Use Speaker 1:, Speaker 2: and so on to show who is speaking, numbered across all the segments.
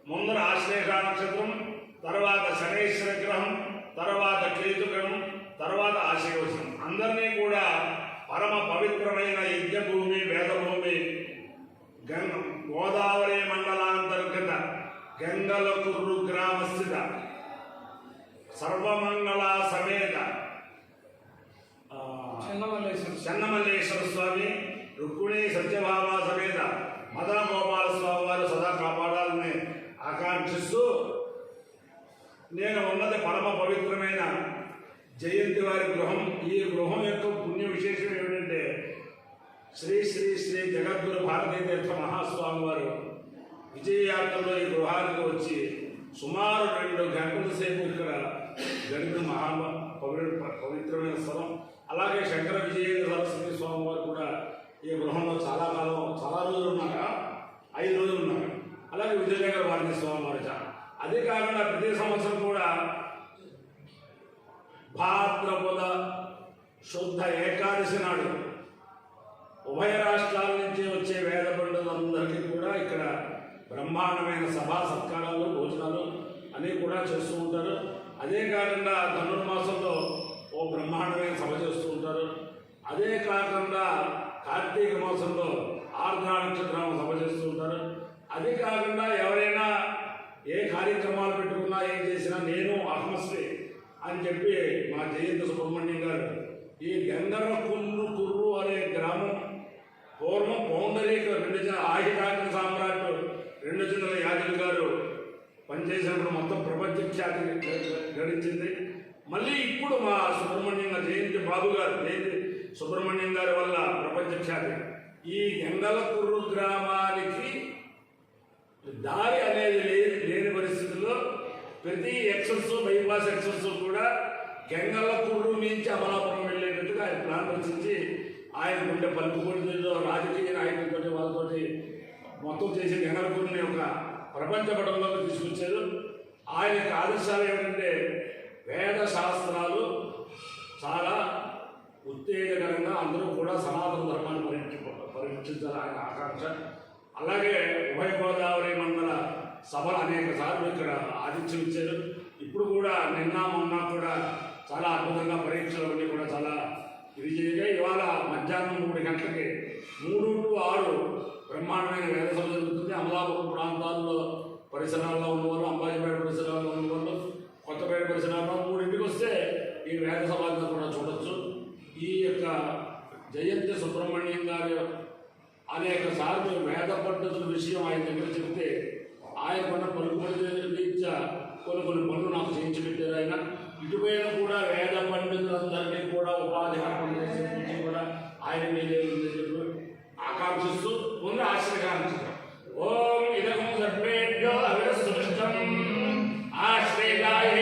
Speaker 1: ముందర ఆశ్లేష నక్షత్రం, తర్వాత శనేశ్వర గ్రహం, తర్వాత కేతుగ్రహం, తర్వాత ఆశీర్వచనం. అందరినీ కూడా పరమ పవిత్రమైన యజ్ఞభూమి, వేదభూమి, గోదావరి మండలాంతర్గత గంగలకుర్రు గ్రామస్థిత సర్వమంగళ సమేత చెన్నమల్లేశ్వర స్వామి, రుక్మిణి సత్యభామ సమేత మదన గోపాల స్వామి వారు సదా కాపాడాలని ఆకాంక్షిస్తూ, నేను ఉన్నది పరమ పవిత్రమైన జయంతి వారి గృహం. ఈ గృహం యొక్క పుణ్య విశేషం ఏమిటంటే, శ్రీ శ్రీ శ్రీ జగద్గురు భారతీతీర్థ మహాస్వామి వారు విజయయాత్రలో ఈ గృహానికి వచ్చి సుమారు 2 గంటల సేపు ఇక్కడ గడిపిన పవిత్రమైన స్థలం. అలాగే శంకర విజయేంద్ర సరస్వతి స్వామి వారు కూడా ఈ గృహంలో చాలా రోజులు ఉన్నారు, 5 రోజులు ఉన్నారు. అలాగే విజయనగర వారి స్వామి వారు అదే కాకుండా ప్రతి సంవత్సరం కూడా భాద్రపద శుద్ధ ఏకాదశి నాడు ఉభయ రాష్ట్రాల నుంచి వచ్చే వేద పండితులందరికీ కూడా ఇక్కడ బ్రహ్మాండమైన సభా సత్కారాలు, భోజనాలు అన్నీ కూడా చేస్తూ ఉంటారు. అదే కాకుండా ధనుర్మాసంలో ఓ బ్రహ్మాండమైన సభ చేస్తూ ఉంటారు. అదే కాకుండా కార్తీక మాసంలో ఆర్ద్రా నక్షత్రం సభ చేస్తూ ఉంటారు. అదే కాకుండా ఎవరైనా ఏ కార్యక్రమాలు పెట్టుకున్నా, ఏం చేసినా నేను ఆత్మశ్రీ అని చెప్పి మా జయంతి సుబ్రహ్మణ్యం గారు ఈ గంగరకుర్రు అనే గ్రామం పూర్వం పౌండరీక 2 ఆహితాగ్ని సామ్రాట్ 2 జిల్లాల యాదవ్ గారు పనిచేసినప్పుడు మొత్తం ప్రపంచ ఖ్యాతి గడించింది. మళ్ళీ ఇప్పుడు మా జయంతి బాబు గారు, జయంతి సుబ్రహ్మణ్యం గారి వల్ల ప్రపంచ ఖ్యాతి. ఈ గంగలకుర్రు గ్రామానికి దారి అనేది లేని పరిస్థితుల్లో ప్రతి ఎక్సెస్, బైపాస్ ఎక్సెస్ కూడా గంగలకుర్రు నుంచి అమలాపురం వెళ్ళేటట్టుగా ఆయన ప్లాన్ రచించి, ఆయన ఉండే పలుకుబడిలో రాజకీయ నాయకులతో వాళ్ళతోటి మొత్తం చేసి గంగలకుర్రుని ఒక ప్రపంచ పటంలోకి తీసుకొచ్చారు. ఆయన ఆదర్శాలు ఏమిటంటే, వేద శాస్త్రాలు చాలా ఉత్తేజకరంగా అందరూ కూడా సనాతన ధర్మాన్ని పరీక్షించాలి ఆయన ఆకాంక్ష. అలాగే ఉభయ గోదావరి మండల సభలు అనేక సార్లు ఇక్కడ ఆతిథ్యం ఇచ్చారు. ఇప్పుడు కూడా నిన్న మొన్న కూడా చాలా అద్భుతంగా పరీక్షలు అన్నీ కూడా చాలా ఇది జరిగాయి. ఇవాళ మధ్యాహ్నం 3 గంటలకి 3 to 6 బ్రహ్మాండమైన వేద సభ జరుగుతుంది. అమలాపురం ప్రాంతాల్లో పరిసరాల్లో ఉన్నవాళ్ళు, అంబాజీపేట పరిసరాల్లో ఉన్నవాళ్ళు, కొత్తపేట పరిసరాల్లో 3ంటికి వస్తే ఈ వేద సభను కూడా చూడొచ్చు. ఈ యొక్క జయంతి సుబ్రహ్మణ్యం గారు అనేక సార్లు వేద పద్ధతుల విషయం ఆయన దగ్గర చెప్తే, ఆయన కొన్న పలుకుబడి రీత్యా కొన్ని పనులు నాకు చేయించి పెట్టారు. ఆయన ఇటుపైన కూడా వేద పండితులందరినీ కూడా ఉపాధి కల్పన చేసే కూడా ఆయన మీదే ఆకాంక్షిస్తూ ముందు ఆశ్రయకాంక్షిస్తాం. ఓం ఇదం సర్వేభ్యో అవిరస్సుష్టం
Speaker 2: ఏకామాశ్రేషాయ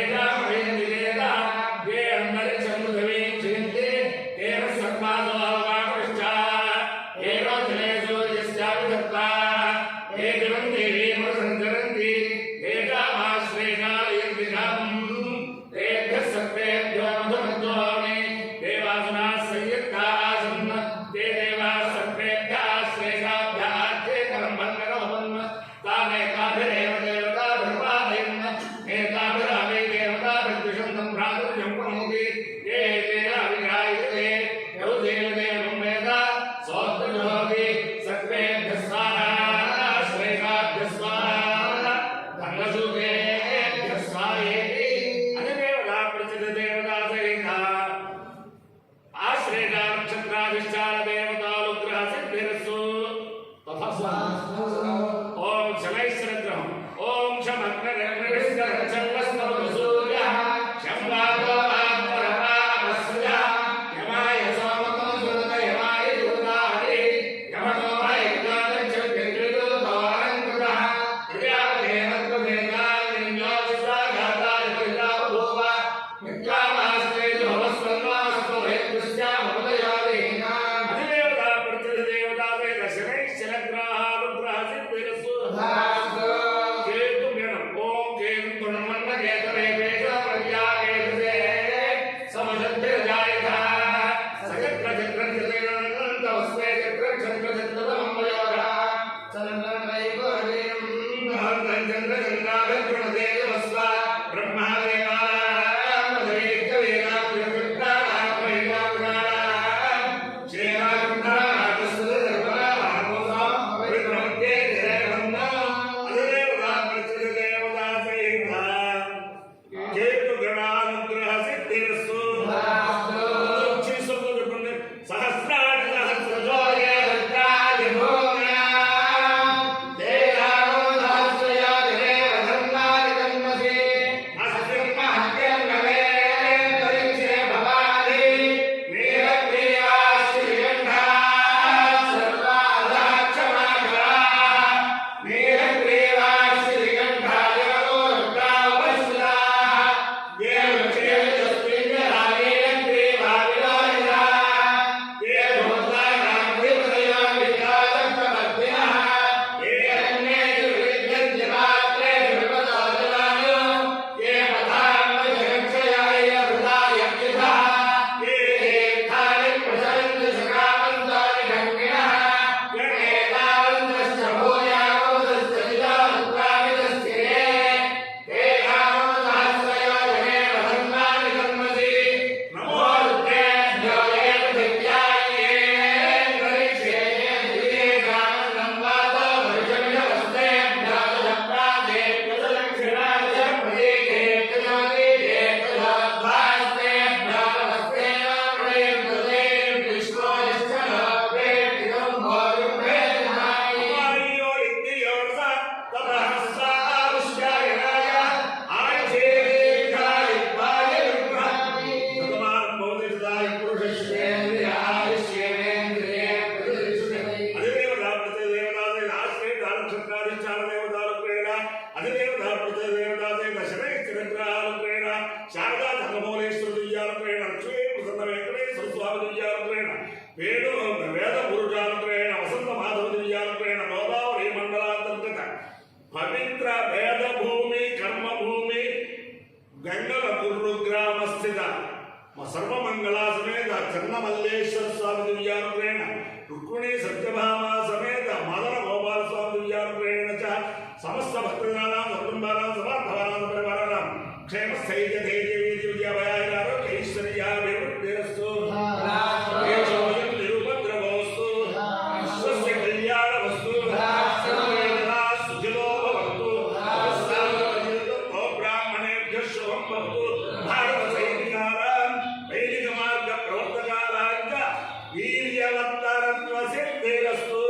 Speaker 1: సమస్థిత సర్వమంగళ సమేత చన్నమల్లేశ్వర స్వామి దివ్యానుగ్రహేణ రుక్మిణీ సత్యభామ సమేత మదన గోపాల స్వామి దివ్యానుగ్రహేణ చ సమస్త భక్తజనానాం కుటుంబానాం సమర్థవానాం పరివారాణాం క్షేమ స్థైర్య ధైర్య వీర్య విద్యాభయాయ ఆరోగ్య ఐశ్వర్యాభివృద్ధిరస్తు దేశోయం నిరుపద్రవోస్తు విశ్వస్య కళ్యాణవస్తు సర్వేజనా సుఖినో భవంతు ఓ బ్రాహ్మణేభ్యః శుభం భవతు భారత సైనికానాం వైదిక మార్గ ప్రవర్తకానాంచ వీర్యవత్తరత్వ సిద్ధిరస్తు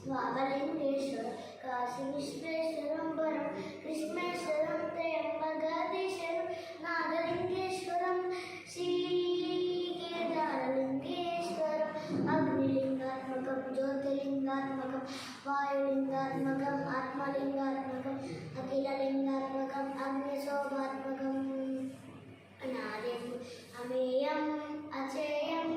Speaker 2: వామలింగేశ్వరం కాశీ విశ్వేశ్వరం వరం కృష్ణేశ్వరం త్రయంబగదీశ్వరం నాగలింగేశ్వరం శ్రీకేదారలింగేశ్వరం అగ్నిలింగాత్మకం జ్యోతిలింగాత్మకం వాయులింగాత్మకం ఆత్మలింగాత్మకం అఖిలలింగాత్మకం అగ్నిశోభాత్మకం అనార్యం అమేయం అచేయం